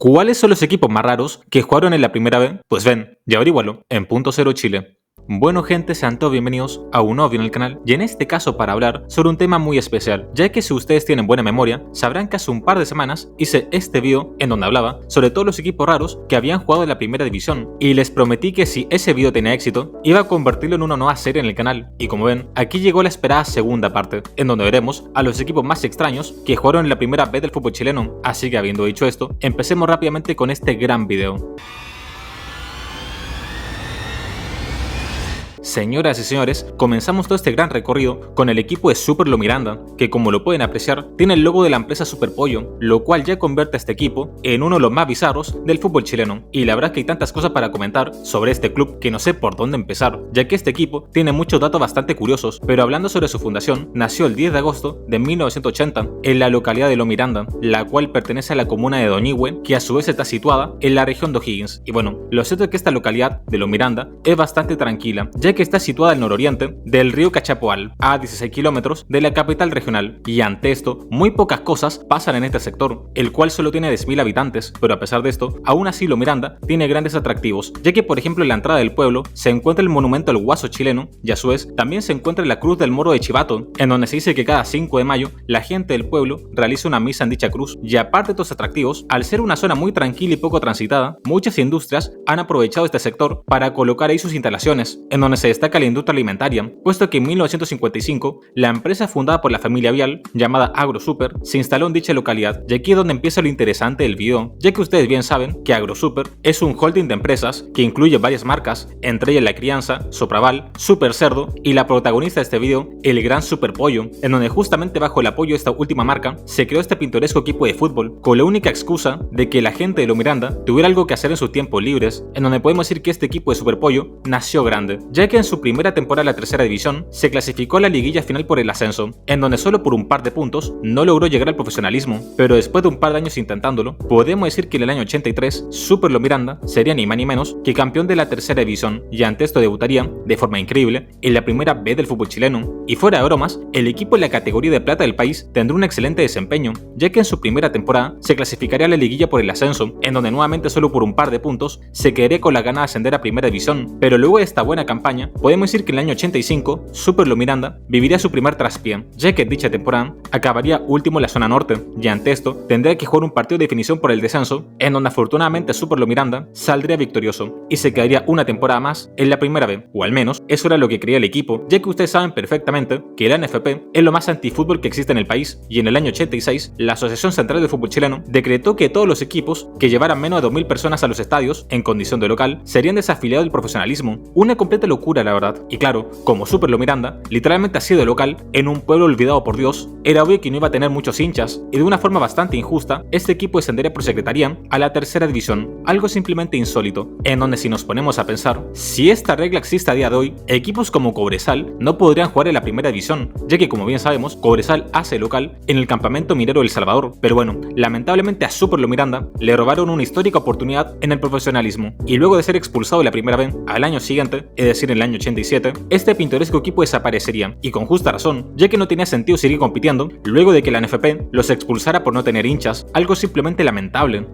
¿Cuáles son los equipos más raros que jugaron en la primera B? Pues ven, y averígualo en Punto Cero Chile. Bueno gente, sean todos bienvenidos a un nuevo video en el canal y en este caso para hablar sobre un tema muy especial, ya que si ustedes tienen buena memoria, sabrán que hace un par de semanas hice este video en donde hablaba sobre todos los equipos raros que habían jugado en la primera división y les prometí que si ese video tenía éxito, iba a convertirlo en una nueva serie en el canal y como ven, aquí llegó la esperada segunda parte, en donde veremos a los equipos más extraños que jugaron en la primera B del fútbol chileno, así que habiendo dicho esto, empecemos rápidamente con este gran video. Señoras y señores, comenzamos todo este gran recorrido con el equipo de Super Lo Miranda, que como lo pueden apreciar, tiene el logo de la empresa Super Pollo, lo cual ya convierte a este equipo en uno de los más bizarros del fútbol chileno. Y la verdad es que hay tantas cosas para comentar sobre este club que no sé por dónde empezar, ya que este equipo tiene muchos datos bastante curiosos, pero hablando sobre su fundación, nació el 10 de agosto de 1980 en la localidad de Lo Miranda, la cual pertenece a la comuna de Doñihue, que a su vez está situada en la región de O'Higgins. Y bueno, lo cierto es que esta localidad de Lo Miranda es bastante tranquila, ya que está situada al nororiente del río Cachapoal, a 16 kilómetros de la capital regional, y ante esto, muy pocas cosas pasan en este sector, el cual solo tiene 10.000 habitantes, pero a pesar de esto, aún así Lo Miranda tiene grandes atractivos, ya que por ejemplo en la entrada del pueblo se encuentra el monumento al Guaso chileno, y a su vez también se encuentra la Cruz del Moro de Chivato, en donde se dice que cada 5 de mayo la gente del pueblo realiza una misa en dicha cruz, y aparte de estos atractivos, al ser una zona muy tranquila y poco transitada, muchas industrias han aprovechado este sector para colocar ahí sus instalaciones, en donde se destaca la industria alimentaria, puesto que en 1955 la empresa fundada por la familia Vial, llamada AgroSuper, se instaló en dicha localidad, y aquí es donde empieza lo interesante del video, ya que ustedes bien saben que AgroSuper es un holding de empresas que incluye varias marcas, entre ellas La Crianza, Sopraval, Super Cerdo y la protagonista de este video, el Gran Super Pollo, en donde justamente bajo el apoyo de esta última marca se creó este pintoresco equipo de fútbol, con la única excusa de que la gente de Lo Miranda tuviera algo que hacer en sus tiempos libres, en donde podemos decir que este equipo de Super Pollo nació grande, ya que en su primera temporada de la tercera división se clasificó a la liguilla final por el ascenso, en donde solo por un par de puntos no logró llegar al profesionalismo, pero después de un par de años intentándolo, podemos decir que en el año 83 Super Lo Miranda sería ni más ni menos que campeón de la tercera división, y ante esto debutaría, de forma increíble, en la primera B del fútbol chileno. Y fuera de bromas, el equipo en la categoría de plata del país tendrá un excelente desempeño, ya que en su primera temporada se clasificaría a la liguilla por el ascenso, en donde nuevamente solo por un par de puntos se quedaría con la gana de ascender a primera división, pero luego de esta buena campaña, podemos decir que en el año 85, Super Lo Miranda viviría su primer traspié, ya que dicha temporada acabaría último en la zona norte, y ante esto tendría que jugar un partido de definición por el descenso, en donde afortunadamente Super Lo Miranda saldría victorioso, y se quedaría una temporada más en la primera B, o al menos eso era lo que creía el equipo, ya que ustedes saben perfectamente que la NFP es lo más antifútbol que existe en el país, y en el año 86, la Asociación Central de Fútbol Chileno decretó que todos los equipos que llevaran menos de 2.000 personas a los estadios, en condición de local, serían desafiliados del profesionalismo, una completa locura la verdad, y claro, como Super Lo Miranda literalmente ha sido local en un pueblo olvidado por Dios, era obvio que no iba a tener muchos hinchas, y de una forma bastante injusta, este equipo descendería por secretaría a la tercera división, algo simplemente insólito, en donde si nos ponemos a pensar, si esta regla existe a día de hoy, equipos como Cobresal no podrían jugar en la primera división, ya que como bien sabemos, Cobresal hace local en el campamento minero del Salvador, pero bueno, lamentablemente a Super Lo Miranda le robaron una histórica oportunidad en el profesionalismo, y luego de ser expulsado de la primera B al año siguiente, es decir en el año 87, este pintoresco equipo desaparecería, y con justa razón, ya que no tenía sentido seguir compitiendo luego de que la NFP los expulsara por no tener hinchas, algo simplemente lamentable.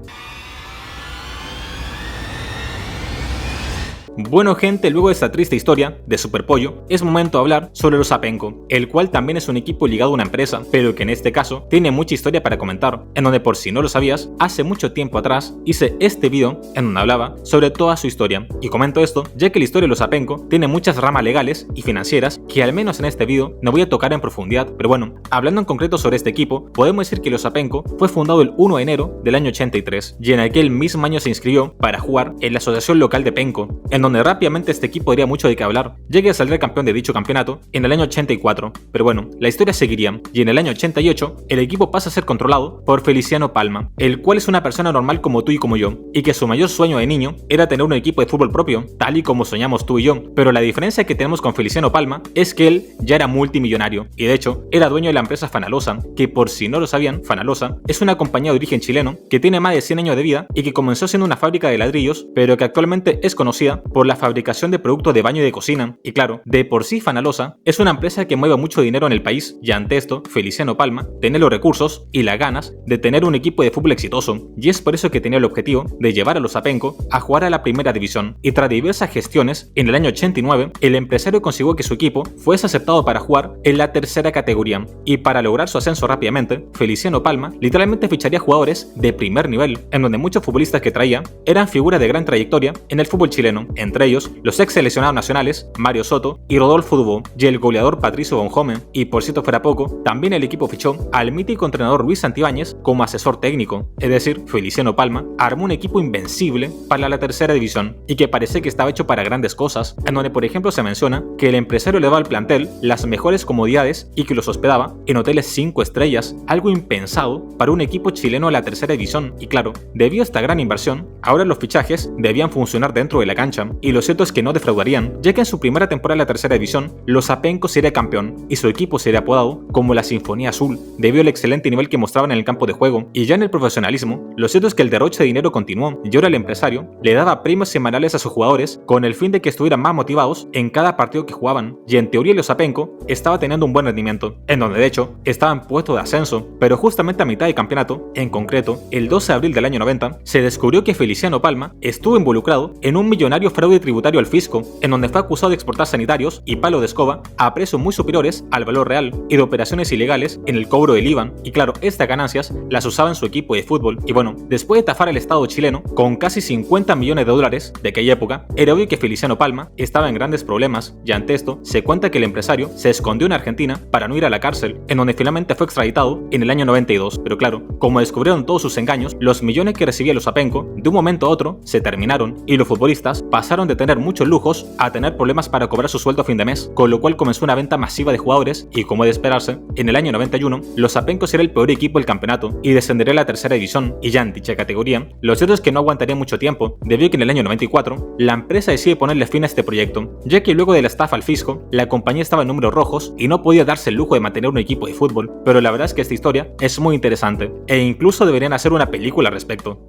Bueno gente, luego de esta triste historia de Super Pollo, es momento de hablar sobre los Apenco, el cual también es un equipo ligado a una empresa, pero que en este caso tiene mucha historia para comentar, en donde por si no lo sabías, hace mucho tiempo atrás hice este video en donde hablaba sobre toda su historia, y comento esto ya que la historia de los Apenco tiene muchas ramas legales y financieras que al menos en este video no voy a tocar en profundidad, pero bueno, hablando en concreto sobre este equipo, podemos decir que los Apenco fue fundado el 1 de enero del año 83, y en aquel mismo año se inscribió para jugar en la asociación local de Penco, en donde rápidamente este equipo daría mucho de qué hablar, llegue a salir campeón de dicho campeonato en el año 84, pero bueno, la historia seguiría, y en el año 88 el equipo pasa a ser controlado por Feliciano Palma, el cual es una persona normal como tú y como yo, y que su mayor sueño de niño era tener un equipo de fútbol propio, tal y como soñamos tú y yo, pero la diferencia que tenemos con Feliciano Palma es que él ya era multimillonario, y de hecho era dueño de la empresa Fanalosa, que por si no lo sabían, Fanalosa es una compañía de origen chileno que tiene más de 100 años de vida y que comenzó siendo una fábrica de ladrillos, pero que actualmente es conocida por por la fabricación de productos de baño y de cocina, y claro, de por sí Fanalosa es una empresa que mueve mucho dinero en el país, y ante esto, Feliciano Palma tiene los recursos y las ganas de tener un equipo de fútbol exitoso, y es por eso que tenía el objetivo de llevar a los Apenco a jugar a la primera división, y tras diversas gestiones, en el año 89, el empresario consiguió que su equipo fuese aceptado para jugar en la tercera categoría, y para lograr su ascenso rápidamente, Feliciano Palma literalmente ficharía jugadores de primer nivel, en donde muchos futbolistas que traía eran figuras de gran trayectoria en el fútbol chileno, entre ellos los ex seleccionados nacionales Mario Soto y Rodolfo Dubó, y el goleador Patricio Bonhome, y por cierto fuera poco, también el equipo fichó al mítico entrenador Luis Santibáñez como asesor técnico, es decir, Feliciano Palma armó un equipo invencible para la tercera división y que parece que estaba hecho para grandes cosas, en donde por ejemplo se menciona que el empresario le daba al plantel las mejores comodidades y que los hospedaba en hoteles 5 estrellas, algo impensado para un equipo chileno de la tercera división, y claro, debido a esta gran inversión, ahora los fichajes debían funcionar dentro de la cancha, y lo cierto es que no defraudarían, ya que en su primera temporada en la tercera división, los Apenco sería campeón y su equipo sería apodado como la Sinfonía Azul, debido al excelente nivel que mostraban en el campo de juego, y ya en el profesionalismo, lo cierto es que el derroche de dinero continuó, y ahora el empresario le daba premios semanales a sus jugadores con el fin de que estuvieran más motivados en cada partido que jugaban, y en teoría los Apenco estaba teniendo un buen rendimiento, en donde de hecho estaban puestos de ascenso, pero justamente a mitad del campeonato, en concreto el 12 de abril del año 90, se descubrió que Feliciano Palma estuvo involucrado en un millonario fraude tributario al fisco, en donde fue acusado de exportar sanitarios y palo de escoba a precios muy superiores al valor real y de operaciones ilegales en el cobro del IVA, y claro, estas ganancias las usaba en su equipo de fútbol, y bueno, después de estafar al Estado chileno con casi 50 millones de dólares de aquella época, era obvio que Feliciano Palma estaba en grandes problemas, y ante esto se cuenta que el empresario se escondió en Argentina para no ir a la cárcel, en donde finalmente fue extraditado en el año 92, pero claro, como descubrieron todos sus engaños, los millones que recibía los Apenco de un momento a otro se terminaron y los futbolistas pasaron de tener muchos lujos a tener problemas para cobrar su sueldo a fin de mes, con lo cual comenzó una venta masiva de jugadores y, como de esperarse, en el año 91 los Apencos era el peor equipo del campeonato y descendería a la tercera división, y ya en dicha categoría lo cierto es que no aguantaría mucho tiempo, debido a que en el año 94 la empresa decide ponerle fin a este proyecto, ya que luego de la estafa al fisco la compañía estaba en números rojos y no podía darse el lujo de mantener un equipo de fútbol, pero la verdad es que esta historia es muy interesante e incluso deberían hacer una película al respecto.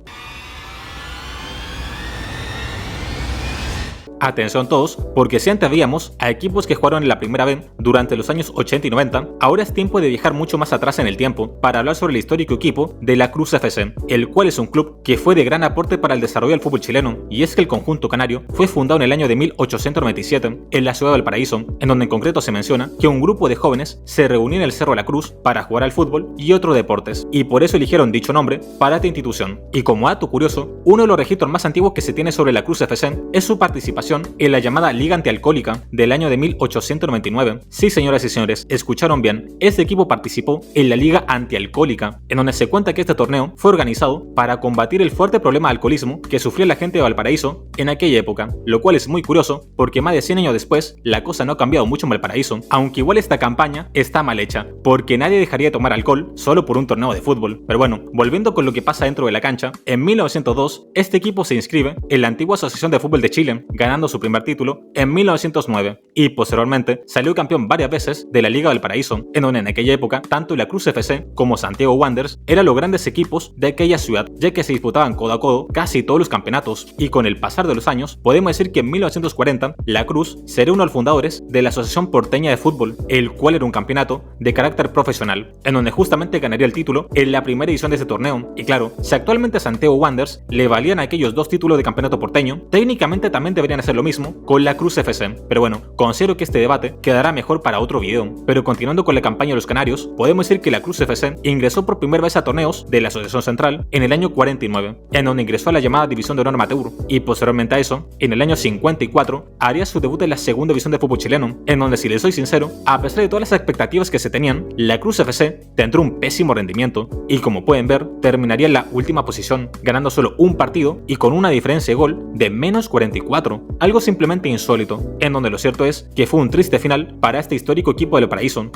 Atención todos, porque si antes veíamos a equipos que jugaron en la primera B durante los años 80 y 90, ahora es tiempo de viajar mucho más atrás en el tiempo para hablar sobre el histórico equipo de la Cruz FC, el cual es un club que fue de gran aporte para el desarrollo del fútbol chileno, y es que el conjunto canario fue fundado en el año de 1897 en la ciudad de Valparaíso, en donde en concreto se menciona que un grupo de jóvenes se reunía en el Cerro de la Cruz para jugar al fútbol y otros deportes, y por eso eligieron dicho nombre para esta institución. Y como dato curioso, uno de los registros más antiguos que se tiene sobre la Cruz FC es su participación en la llamada Liga Antialcohólica del año de 1899. Sí, señoras y señores, escucharon bien, este equipo participó en la Liga Antialcohólica, en donde se cuenta que este torneo fue organizado para combatir el fuerte problema de alcoholismo que sufría la gente de Valparaíso en aquella época, lo cual es muy curioso porque más de 100 años después la cosa no ha cambiado mucho en Valparaíso, aunque igual esta campaña está mal hecha, porque nadie dejaría de tomar alcohol solo por un torneo de fútbol. Pero bueno, volviendo con lo que pasa dentro de la cancha, en 1902 este equipo se inscribe en la antigua Asociación de Fútbol de Chile, ganando su primer título en 1909 y posteriormente salió campeón varias veces de la Liga del Paraíso, en donde en aquella época tanto la Cruz FC como Santiago Wanderers eran los grandes equipos de aquella ciudad, ya que se disputaban codo a codo casi todos los campeonatos, y con el pasar de los años podemos decir que en 1940 la Cruz sería uno de los fundadores de la Asociación Porteña de Fútbol, el cual era un campeonato de carácter profesional, en donde justamente ganaría el título en la primera edición de ese torneo. Y claro, si actualmente a Santiago Wanderers le valían aquellos dos títulos de campeonato porteño, técnicamente también deberían hacer lo mismo con la Cruz FC, pero bueno, considero que este debate quedará mejor para otro video. Pero continuando con la campaña de los canarios, podemos decir que la Cruz FC ingresó por primera vez a torneos de la Asociación Central en el año 49, en donde ingresó a la llamada División de Honor Amateur, y posteriormente a eso, en el año 54, haría su debut en la segunda división de fútbol chileno, en donde, si les soy sincero, a pesar de todas las expectativas que se tenían, la Cruz FC tendrá un pésimo rendimiento, y como pueden ver, terminaría en la última posición, ganando solo un partido y con una diferencia de gol de menos 44, algo simplemente insólito, en donde lo cierto es que fue un triste final para este histórico equipo del Paraíso.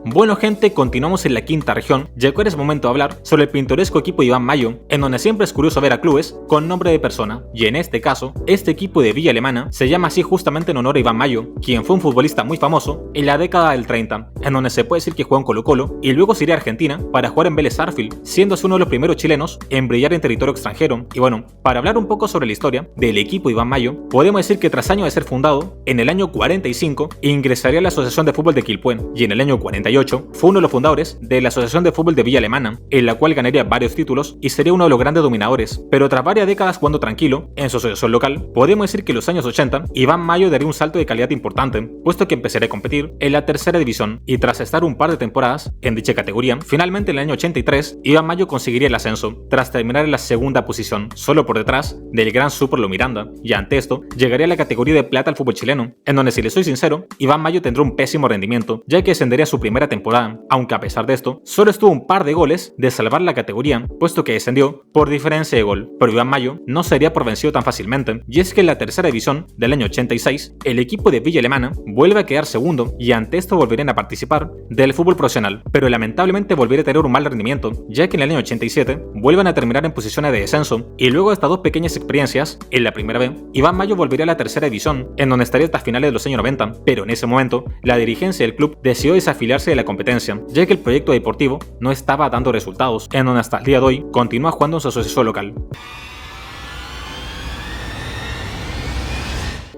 Bueno gente, continuamos en la quinta región, ya que ahora es momento de hablar sobre el pintoresco equipo de Iván Mayo, en donde siempre es curioso ver a clubes con nombre de persona, y en este caso, este equipo de Villa Alemana se llama así justamente en honor a Iván Mayo, quien fue un futbolista muy famoso en la década del 30, en donde se puede decir que jugó en Colo-Colo y luego se iría a Argentina para jugar en Vélez Sarsfield, siendo así uno de los primeros chilenos en brillar en territorio extranjero. Y bueno, para hablar un poco sobre la historia del equipo de Iván Mayo, podemos decir que tras años de ser fundado, en el año 45 ingresaría a la Asociación de Fútbol de Quilpué, y en el año 48 fue uno de los fundadores de la Asociación de Fútbol de Villa Alemana, en la cual ganaría varios títulos y sería uno de los grandes dominadores. Pero tras varias décadas jugando tranquilo en su asociación local, podemos decir que en los años 80 Iván Mayo daría un salto de calidad importante, puesto que empezaría a competir en la tercera división, y tras estar un par de temporadas en dicha categoría, finalmente en el año 83 Iván Mayo conseguiría el ascenso, tras terminar en la segunda posición, solo por detrás del gran Superlo Miranda, y ante esto llegaría a la categoría de plata al fútbol chileno, en donde, si les soy sincero, Iván Mayo tendrá un pésimo rendimiento, ya que descendería su primera temporada, aunque a pesar de esto, solo estuvo un par de goles de salvar la categoría, puesto que descendió por diferencia de gol. Pero Iván Mayo no sería por vencido tan fácilmente, y es que en la tercera división del año 86, el equipo de Villa Alemana vuelve a quedar segundo, y ante esto volverían a participar del fútbol profesional, pero lamentablemente volvería a tener un mal rendimiento, ya que en el año 87 vuelven a terminar en posiciones de descenso, y luego de estas dos pequeñas experiencias, en la primera B, Iván Mayo volvería a la tercera división, en donde estaría hasta finales de los años 90, pero en ese momento, la dirigencia del club decidió desafiliarse de la competencia, ya que el proyecto deportivo no estaba dando resultados, en donde hasta el día de hoy continúa jugando en su asociación local.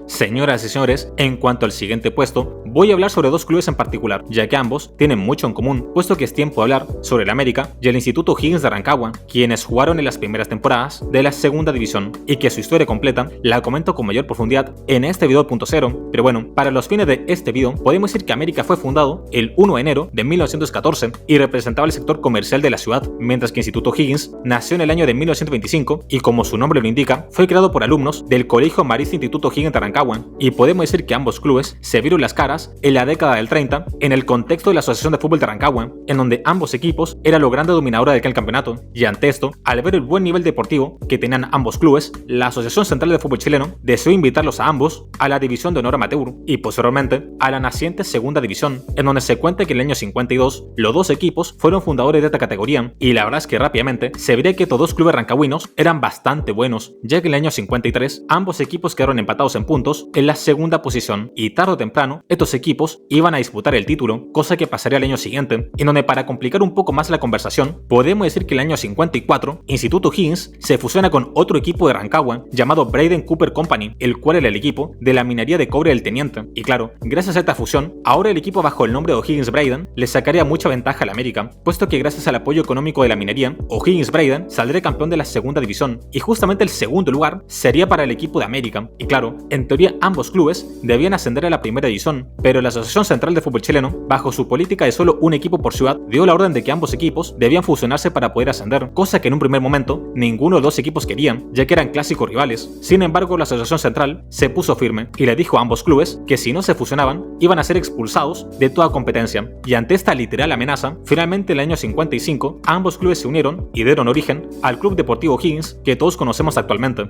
Señoras y señores, en cuanto al siguiente puesto, voy a hablar sobre dos clubes en particular, ya que ambos tienen mucho en común, puesto que es tiempo de hablar sobre el América y el Instituto O'Higgins de Rancagua, quienes jugaron en las primeras temporadas de la segunda división, y que su historia completa la comento con mayor profundidad en este video punto cero. Pero bueno, para los fines de este video, podemos decir que América fue fundado el 1 de enero de 1914 y representaba el sector comercial de la ciudad, mientras que Instituto O'Higgins nació en el año de 1925 y, como su nombre lo indica, fue creado por alumnos del Colegio Marista Instituto O'Higgins de Rancagua, y podemos decir que ambos clubes se vieron las caras en la década del 30 en el contexto de la Asociación de Fútbol de Rancagua, en donde ambos equipos eran los grandes dominadores de aquel campeonato, y ante esto, al ver el buen nivel deportivo que tenían ambos clubes, la Asociación Central de Fútbol Chileno decidió invitarlos a ambos a la División de Honor Amateur y posteriormente a la naciente Segunda División, en donde se cuenta que en el año 52 los dos equipos fueron fundadores de esta categoría, y la verdad es que rápidamente se vería que estos dos clubes rancagüinos eran bastante buenos, ya que en el año 53 ambos equipos quedaron empatados en puntos en la segunda posición, y tarde o temprano estos equipos iban a disputar el título, cosa que pasaría al año siguiente, en donde, para complicar un poco más la conversación, podemos decir que en el año 54 Instituto O'Higgins se fusiona con otro equipo de Rancagua llamado Braden Copper Company, el cual era el equipo de la minería de cobre del Teniente, y claro, gracias a esta fusión, ahora el equipo bajo el nombre de O'Higgins Braden le sacaría mucha ventaja a la América, puesto que gracias al apoyo económico de la minería, O'Higgins Braden saldría campeón de la segunda división, y justamente el segundo lugar sería para el equipo de América, y claro, en teoría ambos clubes debían ascender a la primera división, pero la Asociación Central de Fútbol Chileno, bajo su política de solo un equipo por ciudad, dio la orden de que ambos equipos debían fusionarse para poder ascender, cosa que en un primer momento ninguno de los dos equipos querían, ya que eran clásicos rivales. Sin embargo, la Asociación Central se puso firme y le dijo a ambos clubes que si no se fusionaban, iban a ser expulsados de toda competencia, y ante esta literal amenaza, finalmente en el año 55, ambos clubes se unieron y dieron origen al Club Deportivo O'Higgins que todos conocemos actualmente.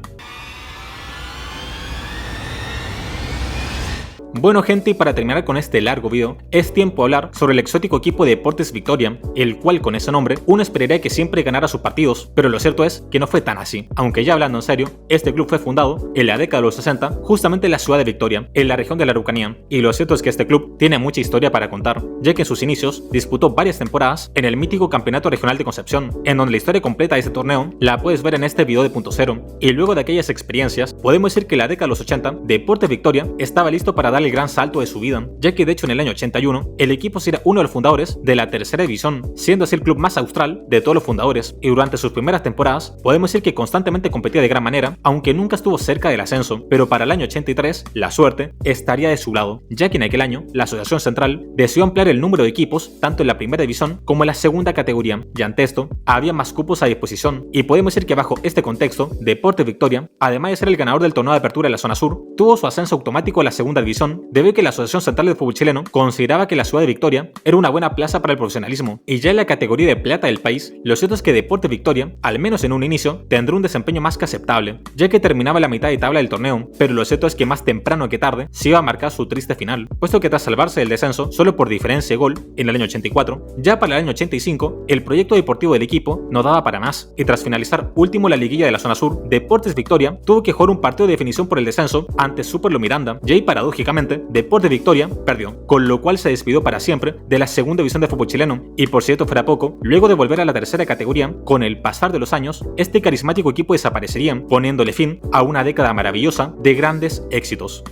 Bueno gente, y para terminar con este largo video, es tiempo de hablar sobre el exótico equipo de Deportes Victoria, el cual con ese nombre uno esperaría que siempre ganara sus partidos, pero lo cierto es que no fue tan así. Aunque ya hablando en serio, este club fue fundado en la década de los 60 justamente en la ciudad de Victoria, en la región de la Araucanía, y lo cierto es que este club tiene mucha historia para contar, ya que en sus inicios disputó varias temporadas en el mítico Campeonato Regional de Concepción, en donde la historia completa de este torneo la puedes ver en este video de punto cero, y luego de aquellas experiencias, podemos decir que en la década de los 80, Deportes Victoria estaba listo para darle el gran salto de su vida, ya que de hecho en el año 81 el equipo sería uno de los fundadores de la tercera división, siendo así el club más austral de todos los fundadores, y durante sus primeras temporadas podemos decir que constantemente competía de gran manera, aunque nunca estuvo cerca del ascenso, pero para el año 83 la suerte estaría de su lado, ya que en aquel año la Asociación Central decidió ampliar el número de equipos tanto en la primera división como en la segunda categoría, y ante esto había más cupos a disposición, y podemos decir que bajo este contexto, Deportes Victoria, además de ser el ganador del torneo de apertura de la zona sur, tuvo su ascenso automático a la segunda división descenso debido a que la Asociación Central del Fútbol Chileno consideraba que la ciudad de Victoria era una buena plaza para el profesionalismo, y ya en la categoría de plata del país, lo cierto es que Deportes Victoria, al menos en un inicio, tendrá un desempeño más que aceptable, ya que terminaba la mitad de tabla del torneo, pero lo cierto es que más temprano que tarde se iba a marcar su triste final, puesto que tras salvarse del descenso solo por diferencia de gol en el año 84, ya para el año 85 el proyecto deportivo del equipo no daba para más, y tras finalizar último la liguilla de la zona sur, Deportes Victoria tuvo que jugar un partido de definición por el descenso ante Superlo Miranda, y ahí paradójicamente Deportes Victoria perdió, con lo cual se despidió para siempre de la segunda división de fútbol chileno, y por cierto fuera poco, luego de volver a la tercera categoría, con el pasar de los años, este carismático equipo desaparecería, poniéndole fin a una década maravillosa de grandes éxitos.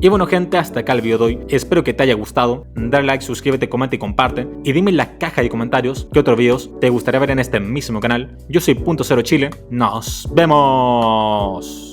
Y bueno gente, hasta acá el video de hoy, espero que te haya gustado, dale like, suscríbete, comenta y comparte, y dime en la caja de comentarios qué otros videos te gustaría ver en este mismo canal. Yo soy Punto Cero Chile, nos vemos.